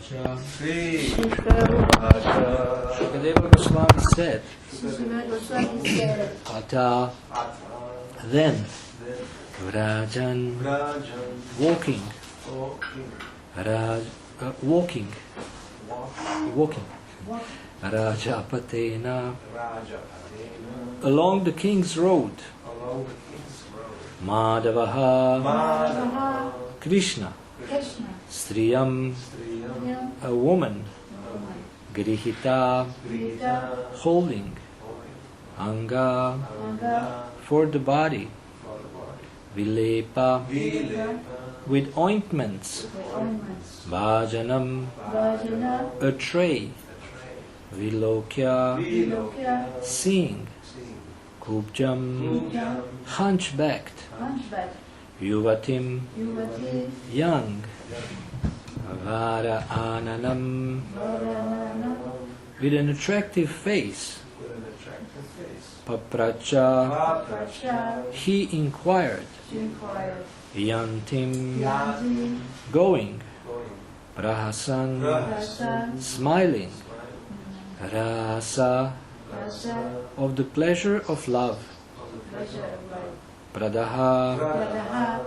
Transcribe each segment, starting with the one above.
Uvacha. Sri Uvacha. Shukadeva Goswami said, Ata, then, Vrajan, walking, walking, Rajapatena, along the king's road, Madhavaha, Krishna, Striyam, a woman, Grihita, holding, Anga, for the body, Vilepa, with ointments, Bhajanam, a tray, Vilokya, seeing, Kubjam, hunchbacked, Yuvatim, young, Vara Ananam, with an attractive face, Papracha, he inquired, Yantim, going, Prahasan, smiling, Rasa, of the pleasure of love, Pradaha,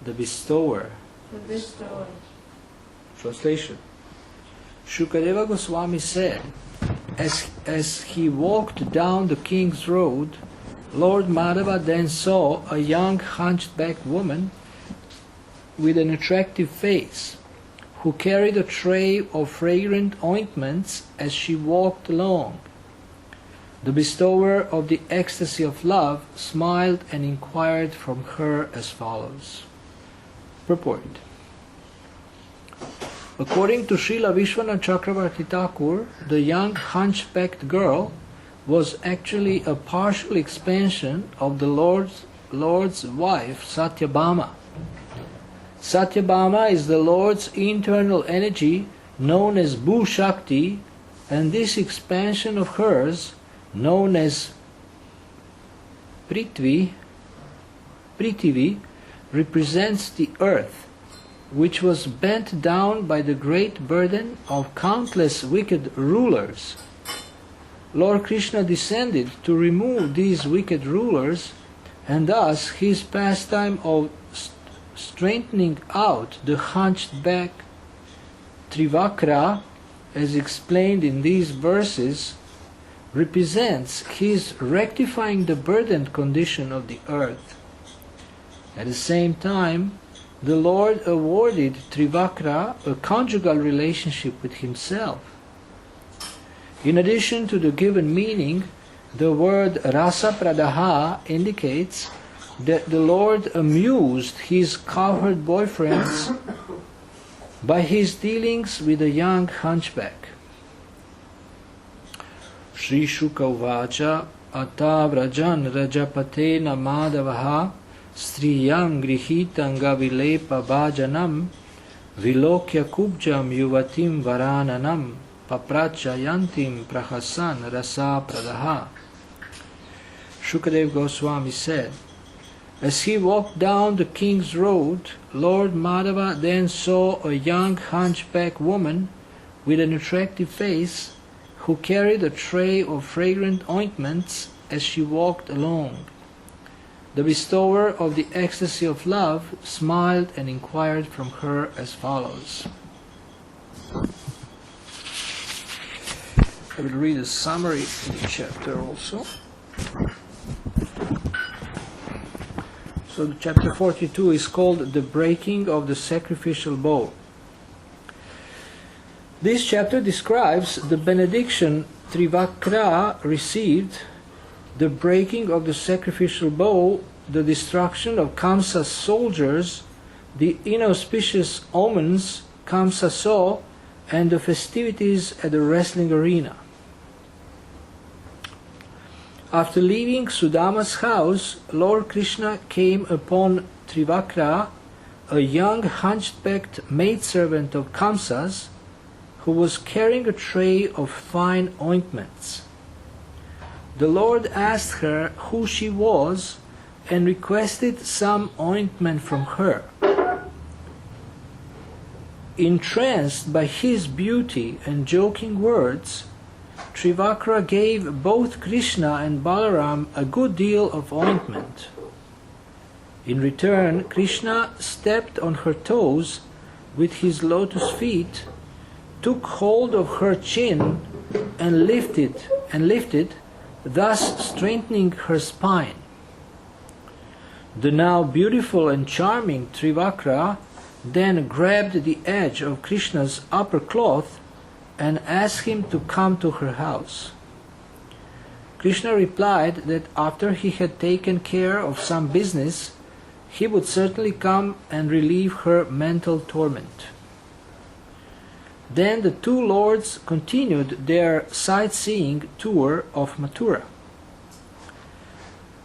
the bestower. Translation. Shukadeva Goswami said, as he walked down the king's road, Lord Madhava then saw a young hunchback woman with an attractive face, who carried a tray of fragrant ointments as she walked along. The bestower of the ecstasy of love smiled and inquired from her as follows. Purport. According to Srila Vishwanath Chakravarti Thakur, the young hunchbacked girl was actually a partial expansion of the Lord's wife, Satyabhama. Satyabhama is the Lord's internal energy known as Bhu Shakti, and this expansion of hers, known as Prithvi, represents the earth, which was bent down by the great burden of countless wicked rulers. Lord Krishna descended to remove these wicked rulers, and thus his pastime of straightening out the hunchback Trivakra, as explained in these verses, represents his rectifying the burdened condition of the earth. At the same time, the Lord awarded Trivakra a conjugal relationship with himself. In addition to the given meaning, the word Rasa Pradaha indicates that the Lord amused his cowherd boyfriends by his dealings with a young hunchback. Sri Shuka Uvacha Ata Vrajan Rajapatena Madhavaha Striyam Grihitanga Vilepa Bhajanam Vilokya Kubjam Yuvatim Varananam Papracha Yantim Prahasan Rasa Pradaha. Shukadeva Goswami said, as he walked down the king's road, Lord Madhava then saw a young hunchback woman with an attractive face, who carried a tray of fragrant ointments as she walked along. The bestower of the ecstasy of love smiled and inquired from her as follows. I will read a summary in the chapter also. So chapter 42 is called The Breaking of the Sacrificial Bow. This chapter describes the benediction Trivakra received, the breaking of the sacrificial bow, the destruction of Kamsa's soldiers, the inauspicious omens Kamsa saw, and the festivities at the wrestling arena. After leaving Sudama's house, Lord Krishna came upon Trivakra, a young hunchbacked maidservant of Kamsa's, who was carrying a tray of fine ointments. The Lord asked her who she was and requested some ointment from her. Entranced by his beauty and joking words, Trivakra gave both Krishna and Balaram a good deal of ointment. In return, Krishna stepped on her toes with his lotus feet, took hold of her chin and lifted, thus strengthening her spine. The now beautiful and charming Trivakra then grabbed the edge of Krishna's upper cloth and asked him to come to her house. Krishna replied that after he had taken care of some business, he would certainly come and relieve her mental torment. Then the two lords continued their sightseeing tour of Mathura.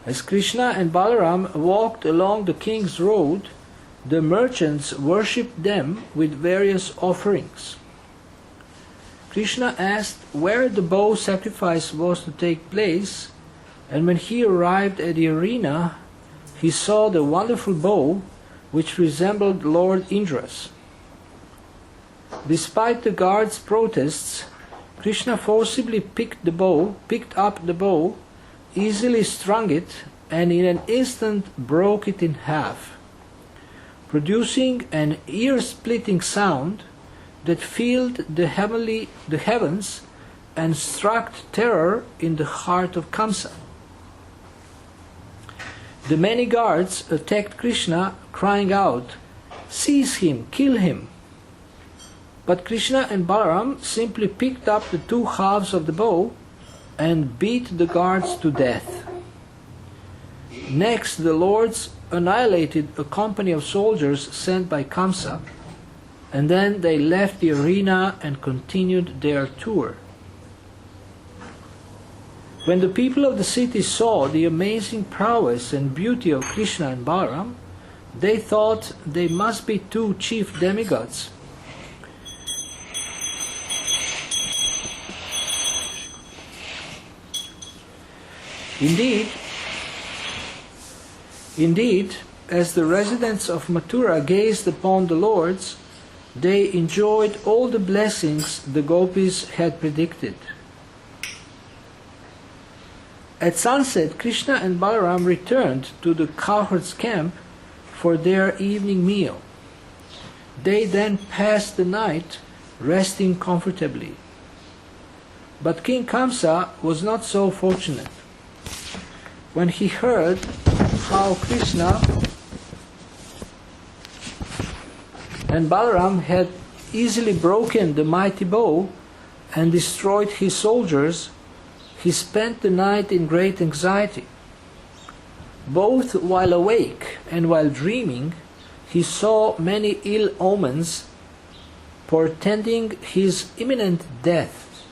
As Krishna and Balaram walked along the king's road, the merchants worshipped them with various offerings. Krishna asked where the bow sacrifice was to take place, and when he arrived at the arena, he saw the wonderful bow which resembled Lord Indra's. Despite the guards' protests, Krishna forcibly picked up the bow, easily strung it, and in an instant broke it in half, producing an ear-splitting sound that filled the heavens and struck terror in the heart of Kamsa. The many guards attacked Krishna, crying out, "Seize him, kill him!" But Krishna and Balaram simply picked up the two halves of the bow and beat the guards to death. Next, the lords annihilated a company of soldiers sent by Kamsa, and then they left the arena and continued their tour. When the people of the city saw the amazing prowess and beauty of Krishna and Balaram, they thought they must be two chief demigods. Indeed, as the residents of Mathura gazed upon the lords, they enjoyed all the blessings the gopis had predicted. At sunset, Krishna and Balaram returned to the cowherds' camp for their evening meal. They then passed the night resting comfortably. But King Kamsa was not so fortunate. When he heard how Krishna and Balaram had easily broken the mighty bow and destroyed his soldiers, he spent the night in great anxiety. Both while awake and while dreaming, he saw many ill omens portending his imminent death,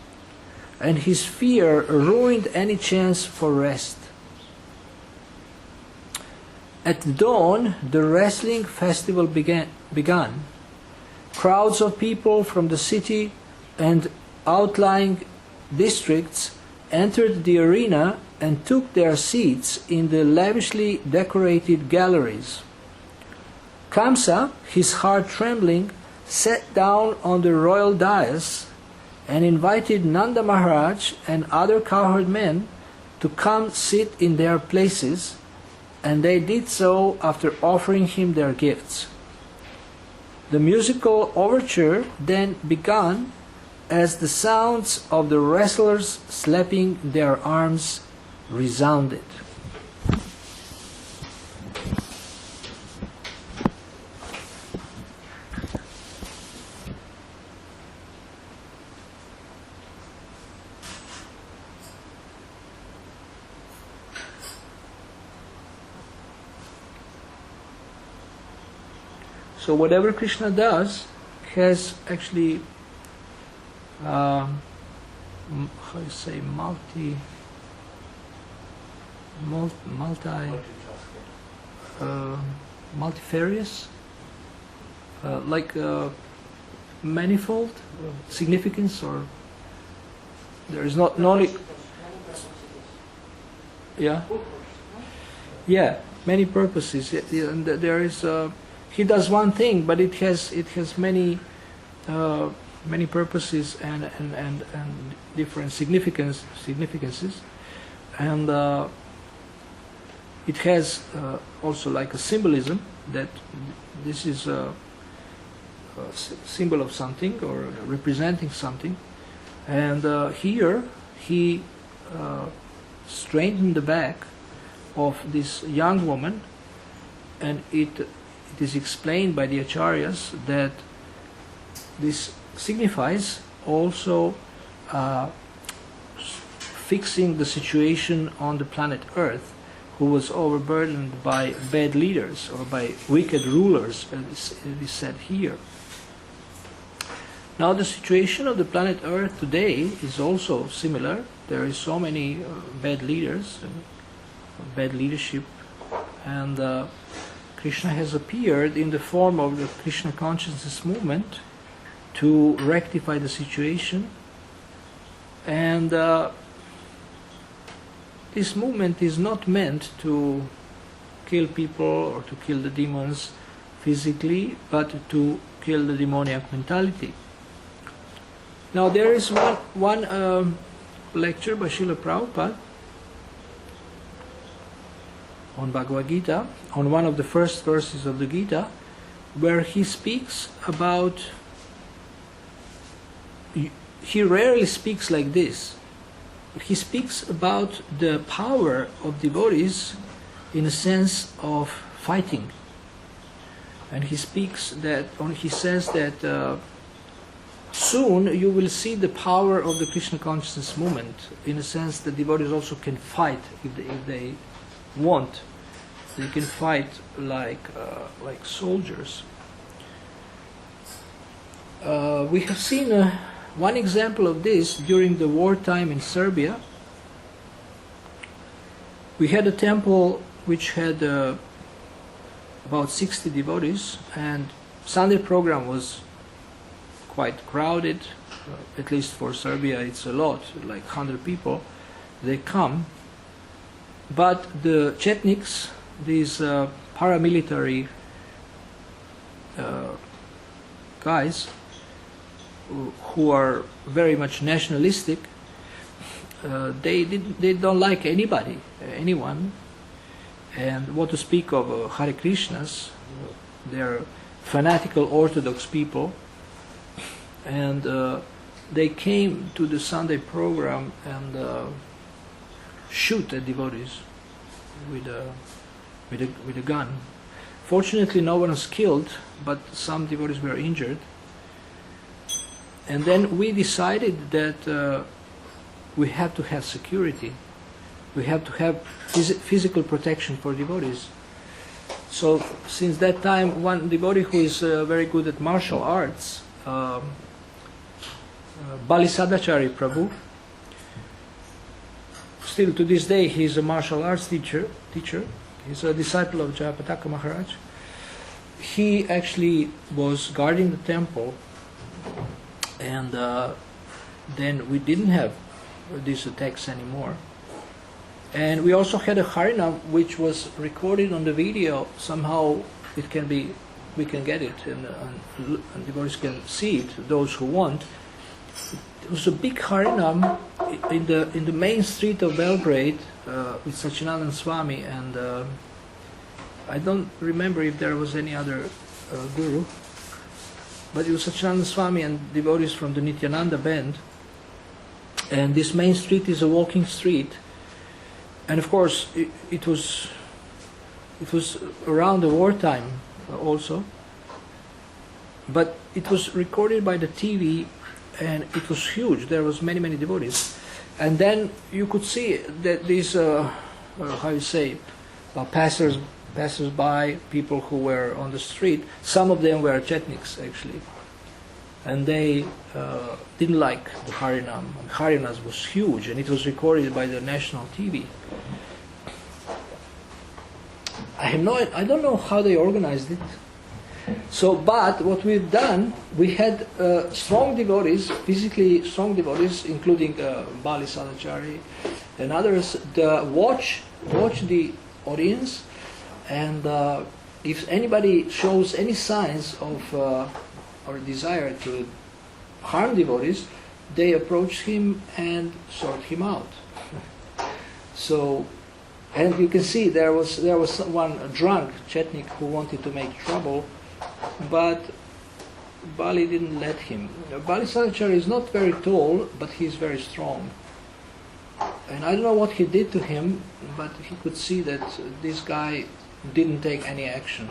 and his fear ruined any chance for rest. At dawn, the wrestling festival began. Crowds of people from the city and outlying districts entered the arena and took their seats in the lavishly decorated galleries. Kamsa, his heart trembling, sat down on the royal dais and invited Nanda Maharaj and other cowherd men to come sit in their places, and they did so after offering him their gifts. The musical overture then began as the sounds of the wrestlers slapping their arms resounded. So whatever Krishna does has actually, how do you say, multifarious, like manifold significance, or there is not only, many purposes. And there is. He does one thing, but it has many many purposes and different significances, and it has also like a symbolism that this is a symbol of something or representing something. And here he straightened the back of this young woman, and it is explained by the acharyas that this signifies also fixing the situation on the planet Earth, who was overburdened by bad leaders or by wicked rulers, as it is said here. Now the situation of the planet Earth today is also similar. There is so many bad leaders and bad leadership, and Krishna has appeared in the form of the Krishna consciousness movement to rectify the situation. And this movement is not meant to kill people or to kill the demons physically, but to kill the demoniac mentality. Now there is one lecture by Srila Prabhupada on Bhagavad Gita, on one of the first verses of the Gita, where he speaks about, he rarely speaks like this, but he speaks about the power of devotees in a sense of fighting. And he speaks that, he says that soon you will see the power of the Krishna consciousness movement. In a sense, the devotees also can fight if they want. They can fight like soldiers. We have seen one example of this during the wartime in Serbia. We had a temple which had about 60 devotees, and Sunday program was quite crowded. At least for Serbia it's a lot, like 100 people. They come, but the Chetniks, these paramilitary guys who are very much nationalistic, they don't like anyone, and what to speak of Hare Krishnas. They're fanatical Orthodox people, and they came to the Sunday program and shoot at devotees with a gun. Fortunately, no one was killed, but some devotees were injured. And then we decided that we have to have security. We have to have physical protection for devotees. So since that time, one devotee who is very good at martial arts, Bali Sadachari Prabhu, still to this day he is a martial arts teacher. He's a disciple of Jayapataka Maharaj. He actually was guarding the temple, and then we didn't have these attacks anymore. And we also had a Harinam which was recorded on the video. Somehow we can get it, and devotees can see it, those who want. It was a big Harinam in the main street of Belgrade with Satchidananda Swami, and I don't remember if there was any other guru, but it was Satchidananda Swami and devotees from the Nityananda band. And this main street is a walking street, and of course it was around the wartime also, but it was recorded by the TV, and it was huge. There was many devotees, and then you could see that these passers-by, people who were on the street, some of them were Chetniks actually, and they didn't like the Harinam. Harinam was huge, and it was recorded by the national TV. I don't know how they organized it. So, but what we've done, we had strong devotees, physically strong devotees, including Bali Sadachari and others, watch the audience, and if anybody shows any signs of or desire to harm devotees, they approached him and sought him out. So, and you can see there was one drunk chetnik who wanted to make trouble, but Bali didn't let him. Bali Sadachari is not very tall, but he's very strong. And I don't know what he did to him, but he could see that this guy didn't take any action.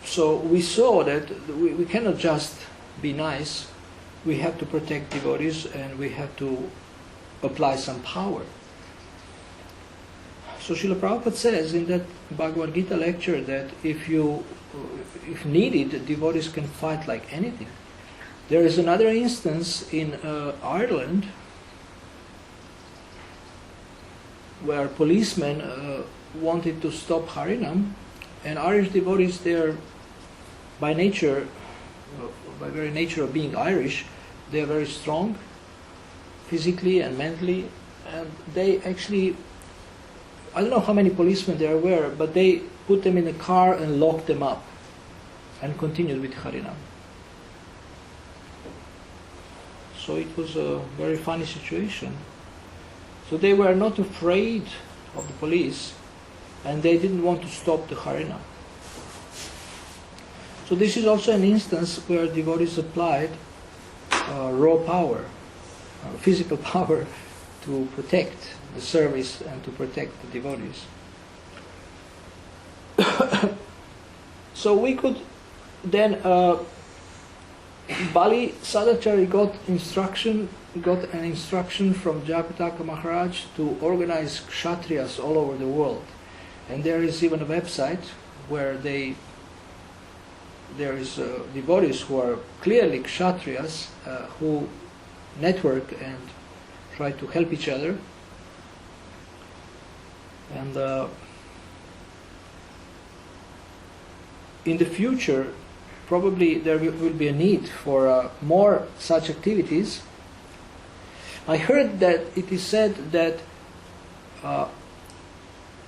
So we saw that we cannot just be nice. We have to protect devotees and we have to apply some power. So Srila Prabhupada says in that Bhagavad Gita lecture that if needed, devotees can fight like anything. There is another instance in Ireland where policemen wanted to stop Harinam, and Irish devotees, they are by nature, by very nature of being Irish, they are very strong physically and mentally, and they actually, I don't know how many policemen there were, but they put them in a car and locked them up and continued with Harinam. So it was a very funny situation. So they were not afraid of the police, and they didn't want to stop the Harinam. So this is also an instance where devotees applied raw power, physical power, to protect the service and to protect the devotees. So we could then, Bali Sadachari got an instruction from Jayapataka Maharaj to organize kshatriyas all over the world. And there is even a website where there is devotees who are clearly kshatriyas who network and try to help each other. And in the future, probably there will be a need for more such activities. I heard that it is said that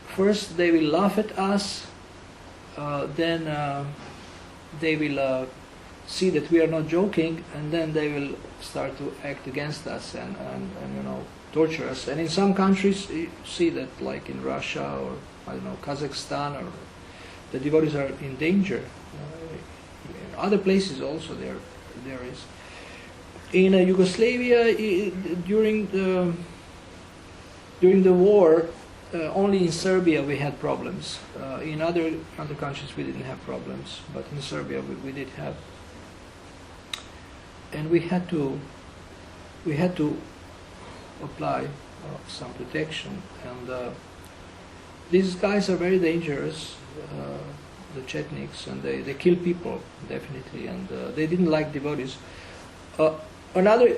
first they will laugh at us, then they will see that we are not joking, and then they will start to act against us and torture us. And in some countries, you see that, like in Russia or Kazakhstan, or the devotees are in danger. In other places also there is. In Yugoslavia, during the war, only in Serbia we had problems. In other countries we didn't have problems, but in Serbia we did have. And we had to apply some protection. And these guys are very dangerous, the Chetniks, and they kill people definitely. And they didn't like devotees. Another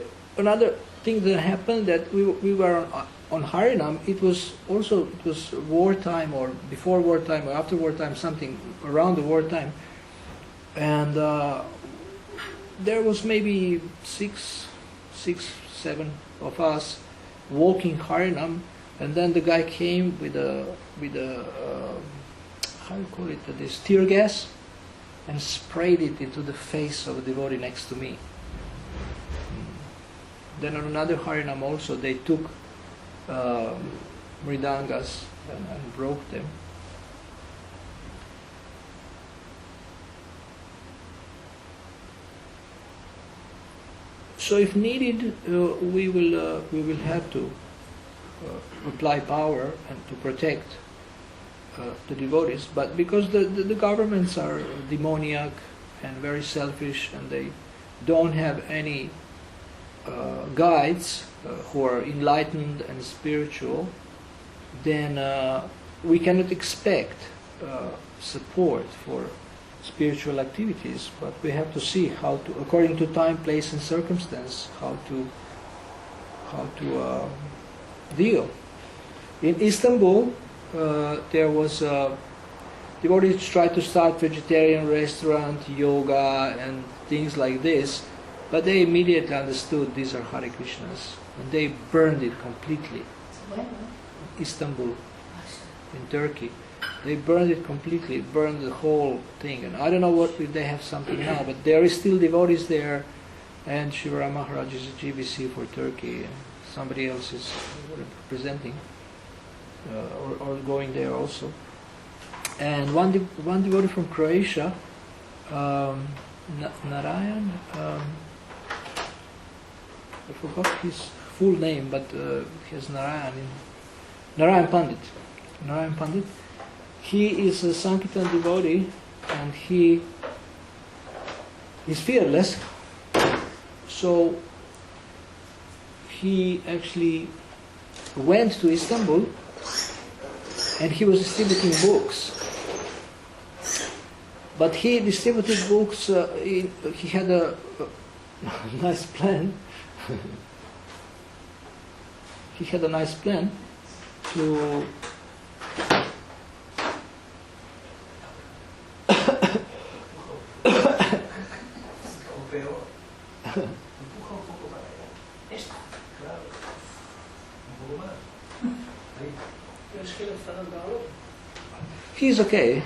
thing that happened, that we were on Harinam. It was wartime, or before wartime, or after wartime, something around the wartime, and there was maybe six, seven of us walking Harinam, and then the guy came with a how do you call it, this tear gas, and sprayed it into the face of a devotee next to me. Then on another Harinam also, they took mridangas and broke them. So if needed, we will have to apply power and to protect the devotees. But because the governments are demoniac and very selfish, and they don't have any guides who are enlightened and spiritual, then we cannot expect support for spiritual activities. But we have to see how to, according to time, place, and circumstance, how to deal. In Istanbul, there was devotees tried to start vegetarian restaurant, yoga, and things like this. But they immediately understood these are Hare Krishnas, and they burned it completely. Istanbul, in Turkey. They burned it completely, burned the whole thing. And I don't know what if they have something now, but there is still devotees there, and Shivaram Maharaj is a GBC for Turkey, and somebody else is representing or going there also. And one devotee from Croatia, Narayan, I forgot his full name, but he has Narayan Pandit. Narayan Pandit. He is a Sankirtan devotee, and he is fearless. So he actually went to Istanbul, and he was distributing books. But he distributed books. He had a nice plan. He had a nice plan to He's okay.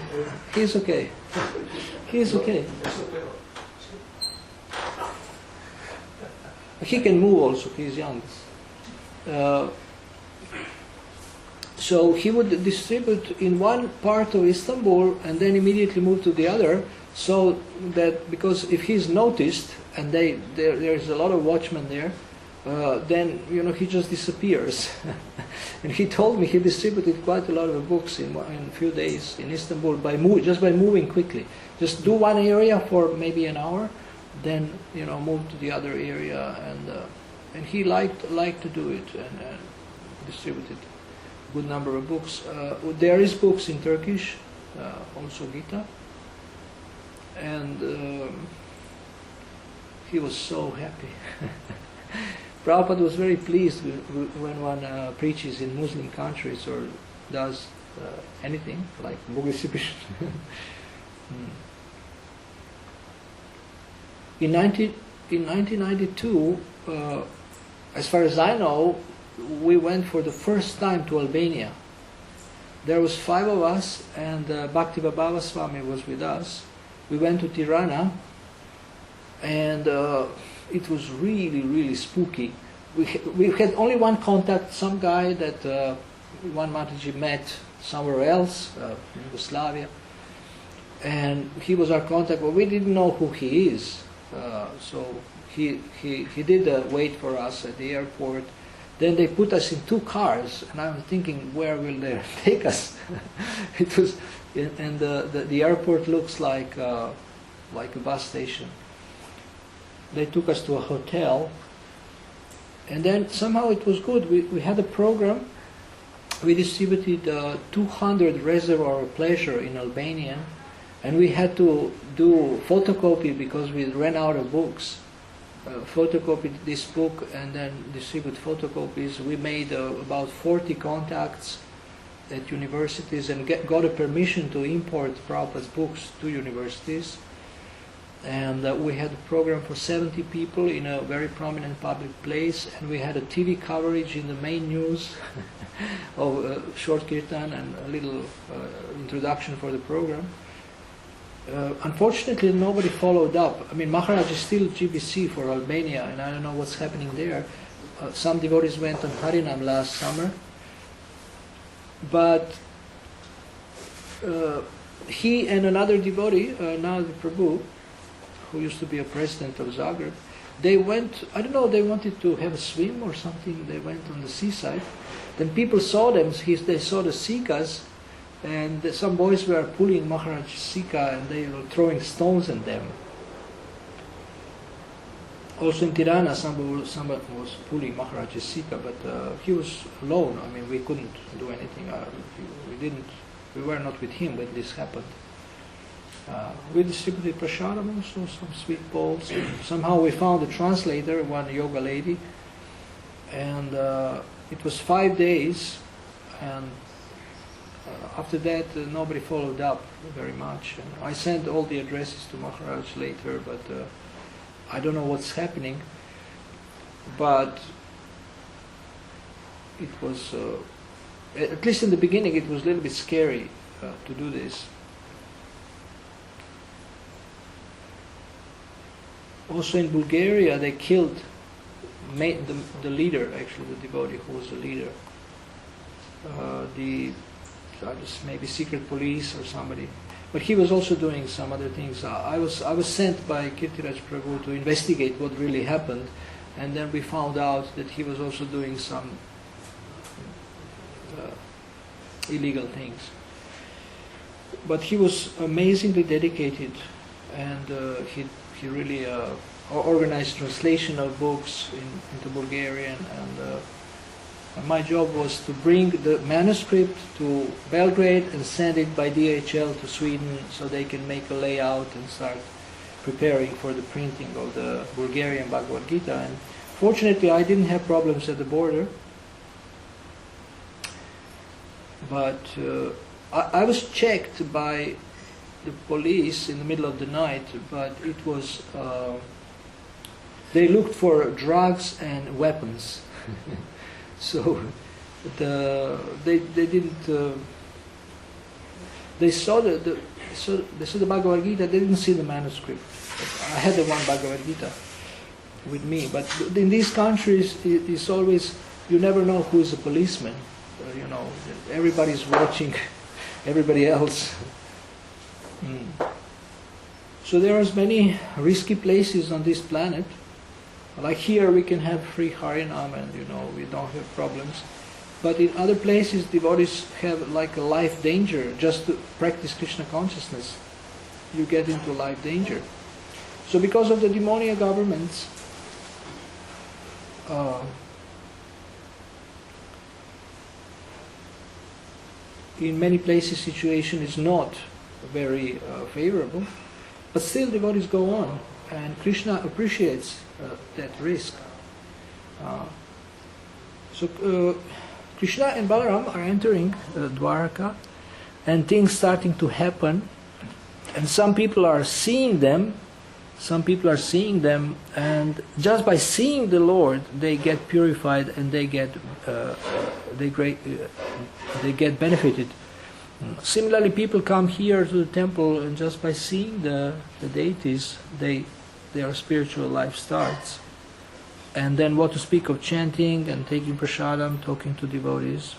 He's okay. He's okay. He can move also. He's young. So he would distribute in one part of Istanbul and then immediately move to the other. So that because if he's noticed and there's a lot of watchmen there, then he just disappears. And he told me he distributed quite a lot of books in a few days in Istanbul just by moving quickly. Just do one area for maybe an hour, then move to the other area, and he liked to do it and distributed a good number of books. There is books in Turkish, also Gita, and he was so happy. Prabhupada was very pleased when one preaches in Muslim countries or does anything like book distribution. In 1992, as far as I know, we went for the first time to Albania. There was 5 of us, and Bhaktivinoda Swami was with us. We went to Tirana, and it was really, really spooky. We had only one contact, some guy that one Mataji met somewhere else, in Yugoslavia, and he was our contact, but we didn't know who he is. So he did wait for us at the airport. Then they put us in 2 cars, and I was thinking, where will they take us? It was, and the airport looks like a bus station. They took us to a hotel, and then somehow it was good. We had a program. We distributed 200 Reservoir of Pleasure in Albanian, and we had to do photocopy because we ran out of books. Photocopied this book and then distribute photocopies. We made about 40 contacts at universities and got a permission to import Prabhupada's books to universities. And we had a program for 70 people in a very prominent public place, and we had a TV coverage in the main news of short kirtan and a little introduction for the program. Unfortunately, nobody followed up. I mean, Maharaj is still GBC for Albania, and I don't know what's happening there. Some devotees went on Harinam last summer, but he and another devotee, Nadi Prabhu, who used to be a president of Zagreb, they went, I don't know, they wanted to have a swim or something. They went on the seaside. Then people saw them, they saw the sikas, and some boys were pulling Maharaj's sika and they were throwing stones at them. Also in Tirana, somebody was pulling Maharaj's sika, but he was alone. I mean, we couldn't do anything. We were not with him when this happened. We distributed prasadam also, some sweet bowls. Somehow we found a translator, one yoga lady, and it was 5 days, and after that nobody followed up very much. And I sent all the addresses to Maharaj later, but I don't know what's happening. But it was, at least in the beginning, it was a little bit scary. to do this. Also in Bulgaria, they killed the leader, actually the devotee who was the leader. Maybe secret police or somebody. But he was also doing some other things. I was sent by Kirtiraj Prabhu to investigate what really happened, and then we found out that he was also doing some illegal things. But he was amazingly dedicated, and he really organized translation of books into Bulgarian, and my job was to bring the manuscript to Belgrade and send it by DHL to Sweden so they can make a layout and start preparing for the printing of the Bulgarian Bhagavad Gita. And fortunately, I didn't have problems at the border. But I was checked by the police in the middle of the night, but it was, they looked for drugs and weapons. So they didn't, they saw the Bhagavad Gita, they didn't see the manuscript. I had the one Bhagavad Gita with me, but in these countries it's always, you never know who is a policeman. Everybody's watching everybody else. So there are many risky places on this planet. Like here we can have free Harinam and we don't have problems. But in other places devotees have like a life danger just to practice Krishna consciousness. You get into life danger. So because of the demoniac governments, in many places situation is not very favorable, but still devotees go on, and Krishna appreciates that risk. So Krishna and Balaram are entering Dwaraka, and things starting to happen, and some people are seeing them, and just by seeing the Lord they get purified and they get benefited. Similarly, people come here to the temple, and just by seeing the deities, their spiritual life starts. And then what to speak of chanting and taking prasadam, talking to devotees.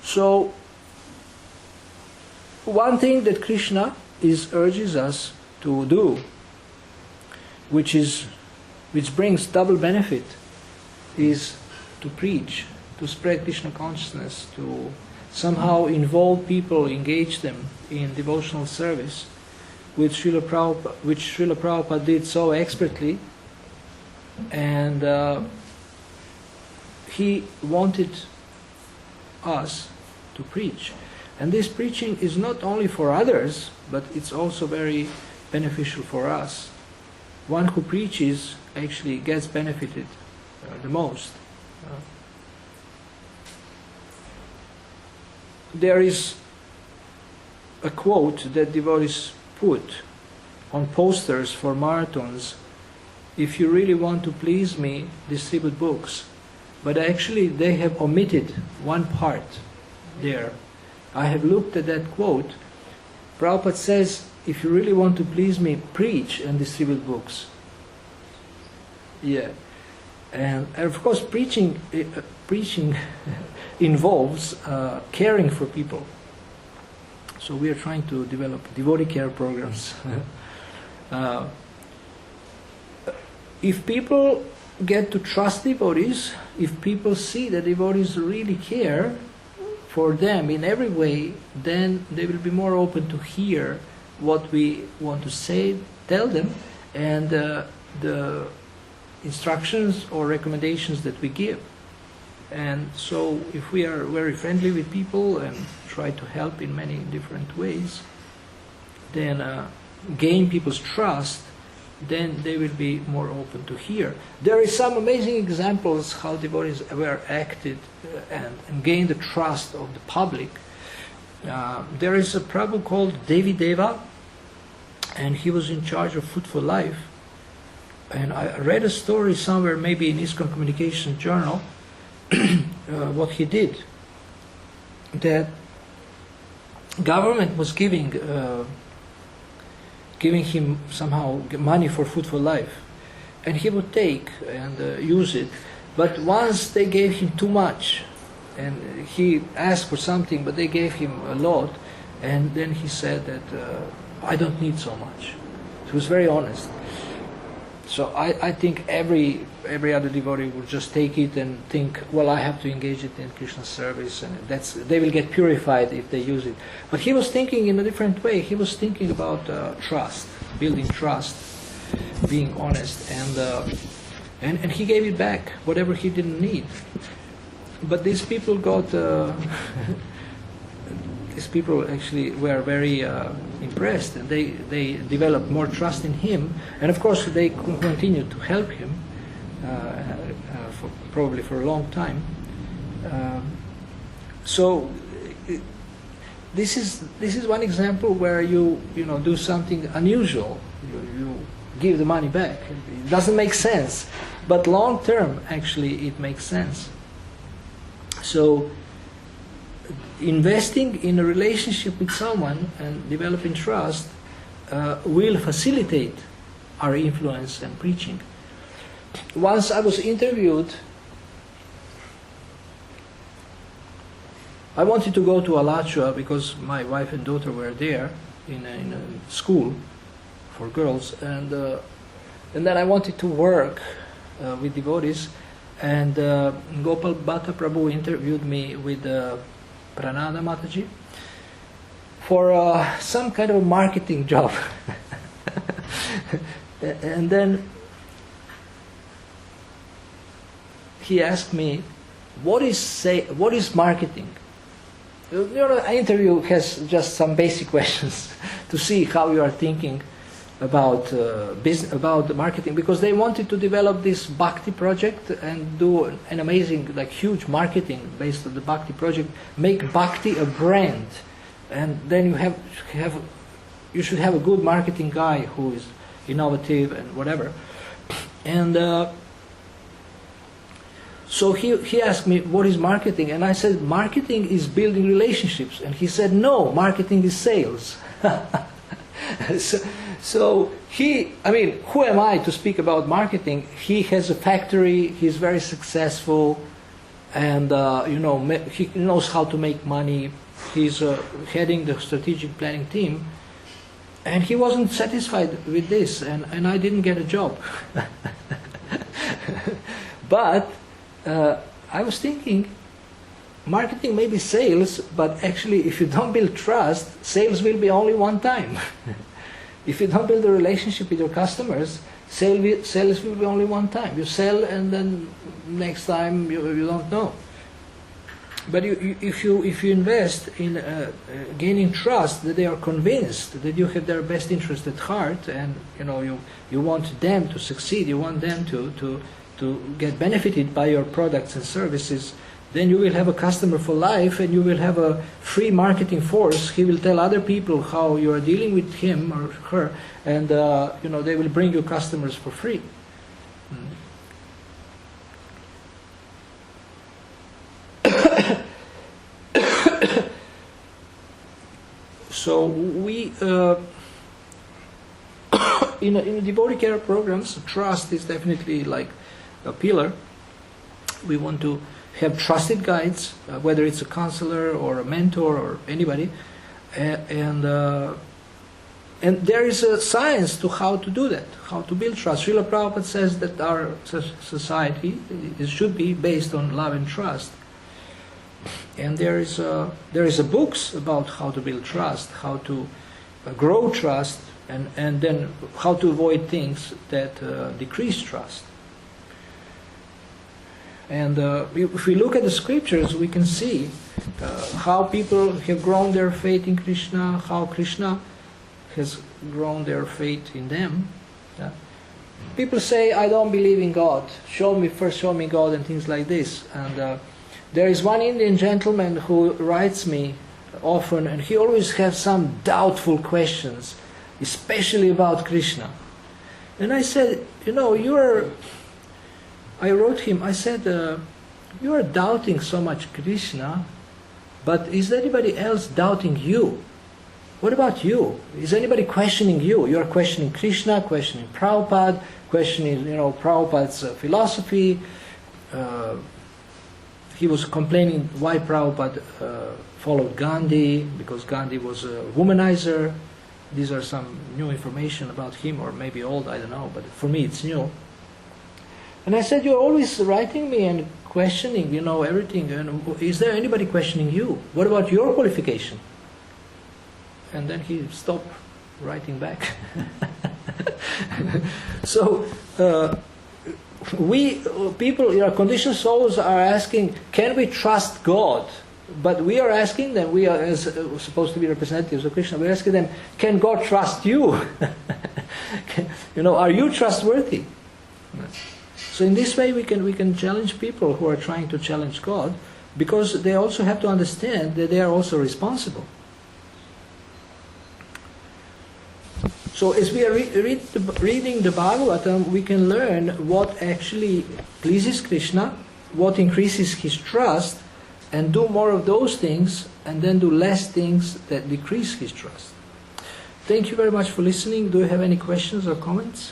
So, one thing that Krishna urges us to do, which brings double benefit, is to preach, to spread Krishna consciousness, to somehow involve people, engage them in devotional service, which Srila Prabhupada did so expertly. And he wanted us to preach. And this preaching is not only for others, but it's also very beneficial for us. One who preaches actually gets benefited the most. There is a quote that devotees put on posters for marathons: if you really want to please me, distribute books. But actually they have omitted one part there. I have looked at that quote. Prabhupada says, if you really want to please me, preach and distribute books. Yeah. And of course preaching involves caring for people. So we are trying to develop devotee care programs. If people get to trust devotees, if people see that devotees really care for them in every way, then they will be more open to hear what we want to say, tell them, and the instructions or recommendations that we give. And so if we are very friendly with people and try to help in many different ways, then gain people's trust, then they will be more open to hear. There is some amazing examples how devotees were acted and gained the trust of the public. There is a Prabhu called Devi Deva, and he was in charge of Food for Life. And I read a story somewhere, maybe in ISKCON Communication Journal, what he did. that government was giving him somehow money for Food for Life, and he would take and use it. But once they gave him too much, and he asked for something, but they gave him a lot, and then he said that I don't need so much. He was very honest. So I think every other devotee would just take it and think, well, I have to engage it in Krishna's service, and they will get purified if they use it. But he was thinking in a different way. He was thinking about trust, building trust, being honest, and he gave it back, whatever he didn't need. But these people got. These people actually were very impressed, and they developed more trust in him, and of course they continued to help him probably for a long time. So this is one example where you do something unusual. You give the money back. It doesn't make sense, but long term actually it makes sense. So investing in a relationship with someone and developing trust will facilitate our influence and preaching. Once I was interviewed, I wanted to go to Alachua because my wife and daughter were there in a school for girls, and then I wanted to work with devotees, and Gopal Bhatta Prabhu interviewed me with Pranada Mataji for some kind of a marketing job. And then he asked me, what is marketing? An interview has just some basic questions to see how you are thinking about about the marketing, because they wanted to develop this Bhakti project and do an amazing, huge marketing based on the Bhakti project, make Bhakti a brand, and then you should have a good marketing guy who is innovative and whatever. And so he asked me, what is marketing? And I said, marketing is building relationships. And he said, no, marketing is sales. So who am I to speak about marketing? He has a factory, he's very successful, and he knows how to make money. He's heading the strategic planning team, and he wasn't satisfied with this, and I didn't get a job. But I was thinking, marketing may be sales, but actually if you don't build trust, sales will be only one time. If you don't build a relationship with your customers, sales will be only one time. You sell, and then next time you don't know. But if you invest in gaining trust, that they are convinced that you have their best interest at heart, and you want them to succeed, you want them to get benefited by your products and services, then you will have a customer for life, and you will have a free marketing force. He will tell other people how you are dealing with him or her, and they will bring you customers for free. So we in devotee care programs, trust is definitely like a pillar. We want to have trusted guides, whether it's a counselor or a mentor or anybody, and there is a science to how to do that, how to build trust. Srila Prabhupada says that our society should be based on love and trust, and there is books about how to build trust, how to grow trust, and then how to avoid things that decrease trust. And if we look at the scriptures, we can see how people have grown their faith in Krishna, how Krishna has grown their faith in them. People say, I don't believe in God. Show me God, and things like this. And there is one Indian gentleman who writes me often, and he always has some doubtful questions, especially about Krishna. And I said, I wrote him, I said, you are doubting so much Krishna But is anybody else doubting you? What about you? Is anybody questioning you? You're questioning Krishna, questioning Prabhupada, questioning, Prabhupada's philosophy. He was complaining why Prabhupada followed Gandhi, because Gandhi was a womanizer. These are some new information about him, or maybe old, I don't know, but for me it's new. And I said, you're always writing me and questioning, everything. And is there anybody questioning you? What about your qualification? And then he stopped writing back. So, we people, conditioned souls are asking, can we trust God? But we are asking them, we are as supposed to be representatives of Krishna, we're asking them, can God trust you? Are you trustworthy? So in this way we can challenge people who are trying to challenge God, because they also have to understand that they are also responsible. So as we are reading the Bhagavatam, we can learn what actually pleases Krishna, what increases his trust, and do more of those things, and then do less things that decrease his trust. Thank you very much for listening. Do you have any questions or comments?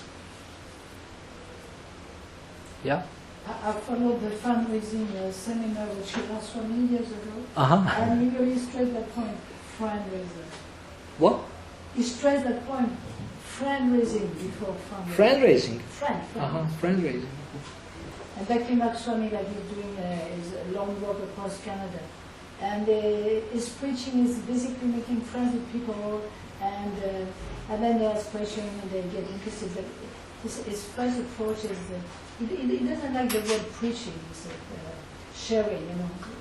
Yeah? I followed the fundraising seminar with Srila Swami years ago, Uh-huh. and he really stressed that point, fundraising. What? He stressed that point, fundraising before fundraising. Friend-raising. Friend. Friend-raising. And Bhaktivinoda Swami, like he's doing his long walk across Canada. And his preaching is basically making friends with people, and then they ask questions and they get interested. But his first approach is he doesn't like the word preaching. It's sharing,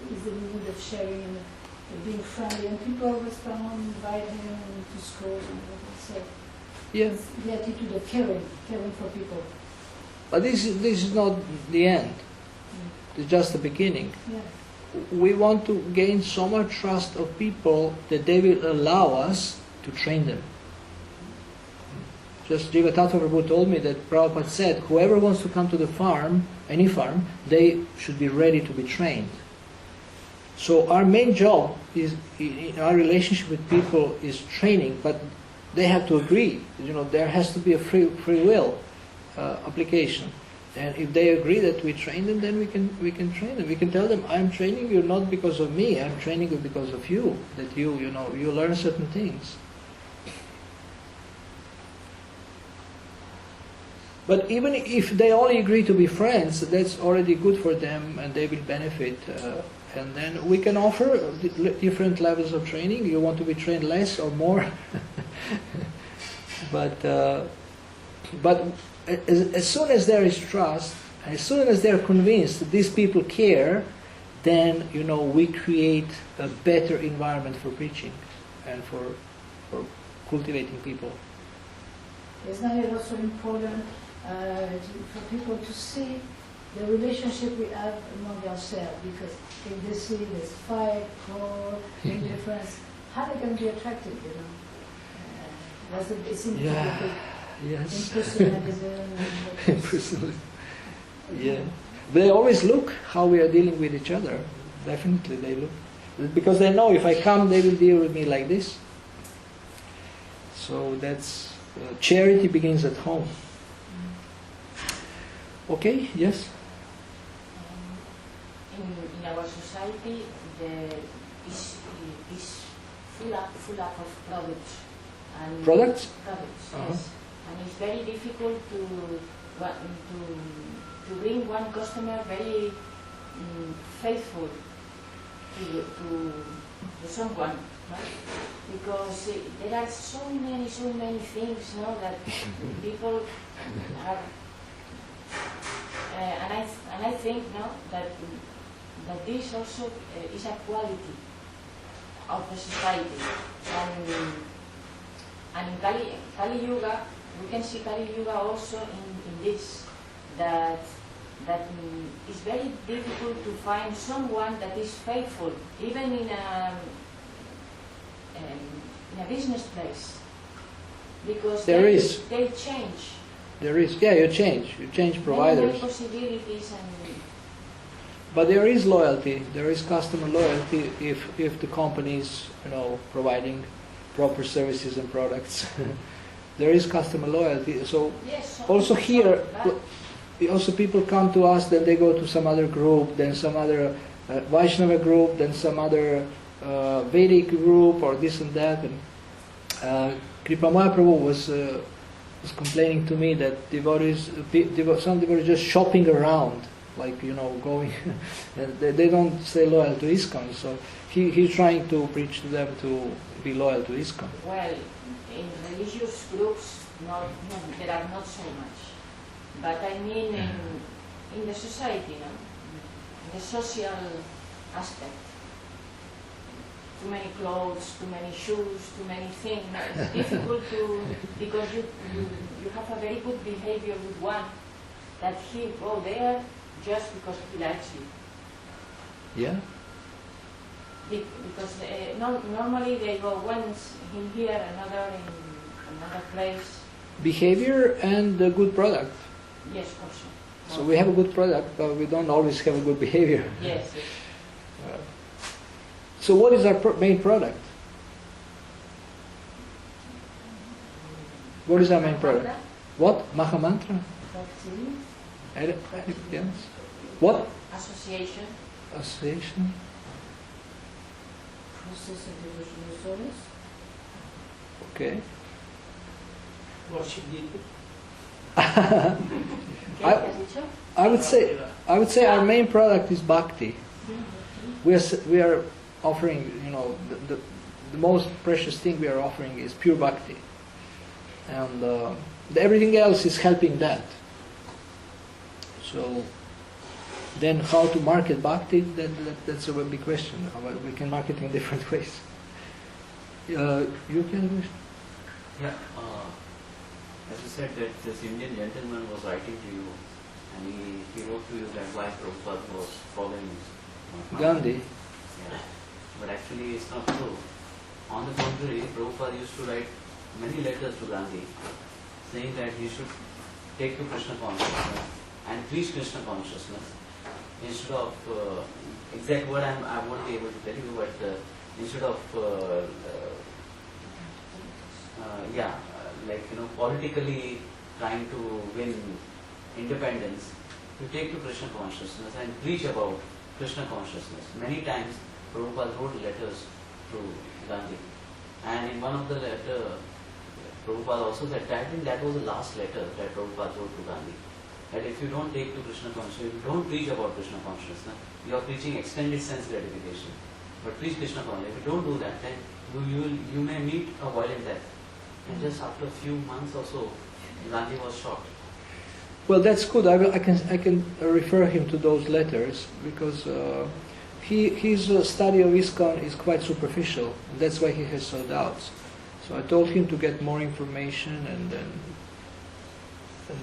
He's in the mood of sharing and being friendly, and people respond, invite him to schools and everything. So Yeah. the attitude of caring for people. But this is not the end. It's just the beginning. Yeah. We want to gain so much trust of people that they will allow us to train them. Just Jivatattva Prabhu told me that Prabhupada said, whoever wants to come to the farm, any farm, they should be ready to be trained. So our main job is, in our relationship with people, is training, but they have to agree. There has to be a free will application. And if they agree that we train them, then we can train them. We can tell them, I'm training you not because of me, I'm training you because of you, that you learn certain things. But even if they only agree to be friends, that's already good for them, and they will benefit. And then we can offer different levels of training. You want to be trained less or more? But as soon as there is trust, as soon as they're convinced that these people care, then we create a better environment for preaching and for cultivating people. Isn't it also important for people to see the relationship we have among ourselves? Because if they see this fight, quarrel, indifference, how they can be attracted, it seems to be a big Yes. impersonalism. Yeah. They always look how we are dealing with each other. Definitely they look. Because they know if I come, they will deal with me like this. So that's charity begins at home. Okay, yes? In our society, is full up of products. And Products? Products, Uh-huh. yes. And it's very difficult to bring one customer very faithful to someone, right? Because there are so many things, that people are, and I think that this also is a quality of the society, and in Kali Yuga, we can see Kali Yuga also in this, that it's very difficult to find someone that is faithful, even in a business place, because they change. There is, yeah, you change providers. Many possibilities But there is loyalty. There is customer loyalty if the company is, providing proper services and products. There is customer loyalty. So Yes. also here, but also people come to us, then they go to some other group, then some other Vaishnava group, then some other Vedic group, or this and that. And Kripa Mahaprabhu was complaining to me that some devotees just shopping around, like going, and they don't stay loyal to ISKCON. So he's trying to preach to them to be loyal to ISKCON. well, in religious groups, there are not so much. But I mean in the society, the social aspect. Too many clothes, too many shoes, too many things. It's difficult because you have a very good behavior with one, that he go there just because he likes you. Yeah. Because normally they go once in here, another in another place. Behavior and a good product. Yes, also. So we have a good product, but we don't always have a good behavior. Yes. So what is our main product? What is our main product? What? Mahamantra? Yes. What? Association. Association? Process of devotional service. Okay. Worship Deity. I would say our main product is bhakti. We are offering, the most precious thing we are offering is pure bhakti, and everything else is helping that. So then, how to market bhakti? That's a big question. We can market in different ways. You can. Yeah. As you said that this Indian gentleman was writing to you, and he wrote to you that why Prabhupada was following Gandhi. Yeah. But actually it's not true. On the contrary, Prabhupada used to write many letters to Gandhi saying that he should take to Krishna consciousness and preach Krishna consciousness instead of, exact word I won't be able to tell you, but instead of, politically trying to win independence, to take to Krishna consciousness and preach about Krishna consciousness. Many times Prabhupada wrote letters to Gandhi, and in one of the letters Prabhupada also said that I think that was the last letter that Prabhupada wrote to Gandhi, that if you don't take to Krishna consciousness, if you don't preach about Krishna consciousness, you are preaching extended sense gratification. But preach Krishna consciousness. If you don't do that, then you may meet a violent death. And just after a few months or so, Gandhi was shot. Well, that's good. I can refer him to those letters because his study of ISKCON is quite superficial. That's why he has so doubts. So I told him to get more information, and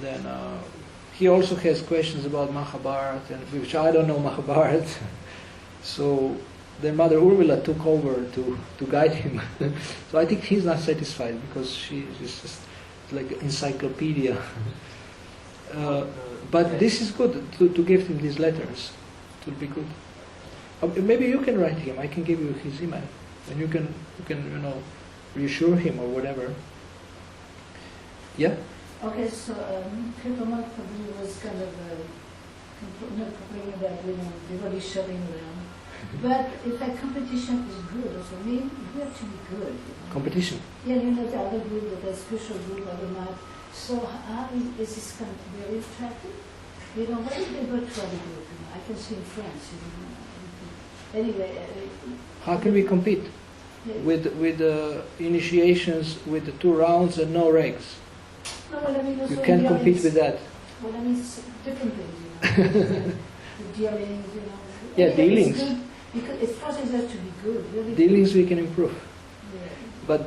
then he also has questions about Mahabharata, which I don't know Mahabharata. So then Mother Urmila took over to guide him. So I think he's not satisfied because she's just like an encyclopedia. But this is good to give him these letters. It will be good. Maybe you can write him. I can give you his email, and you can reassure him or whatever. Yeah. Okay, so Kripa Mahaprabhu was kind of not complaining about everybody shoving around. But if that competition is good, so we have to be good. Competition. Yeah, the other group, the spiritual group, other not. So how is this kind of very attractive? What if they go to other group? I can see in France. Anyway. How can we compete with initiations with the 2 rounds and no regs? No, well, I mean, also You can't compete with that. Well, I mean, it's different things, The dealings, Yeah, Anyway, dealings. It's good because it forces us to be good. Really Dealings good. we can improve. Yeah. But,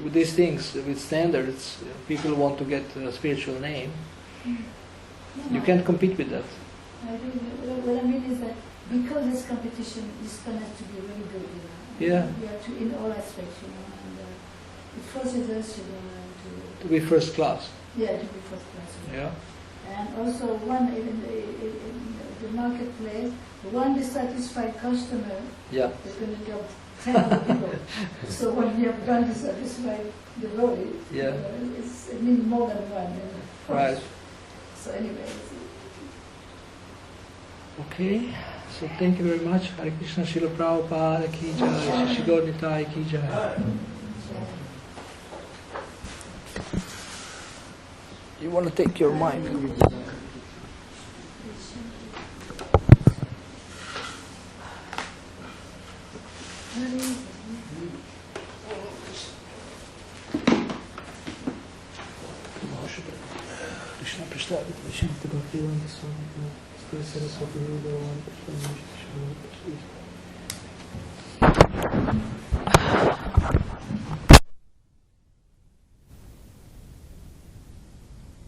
with these things, with standards, people want to get a spiritual name. You can't compete with that. What I mean is that because this competition is going to have to be really good, Yeah. We have to, in all aspects, and it forces us, To be first class. to be first class. Yeah. And also one in the marketplace, one dissatisfied customer Yeah. is going to get 10 other people. So when you have one dissatisfied devotee, Yeah. it means more than one. Right. So anyway. Okay. So thank you very much. Hare Krishna, Srila Prabhupada ki jai, Shri Gaur Nitai ki jai. You want to take your mic? Krishna Prasad, Krishna Bhaktivedanta Swami, Sri Saraswati Devan, Krishna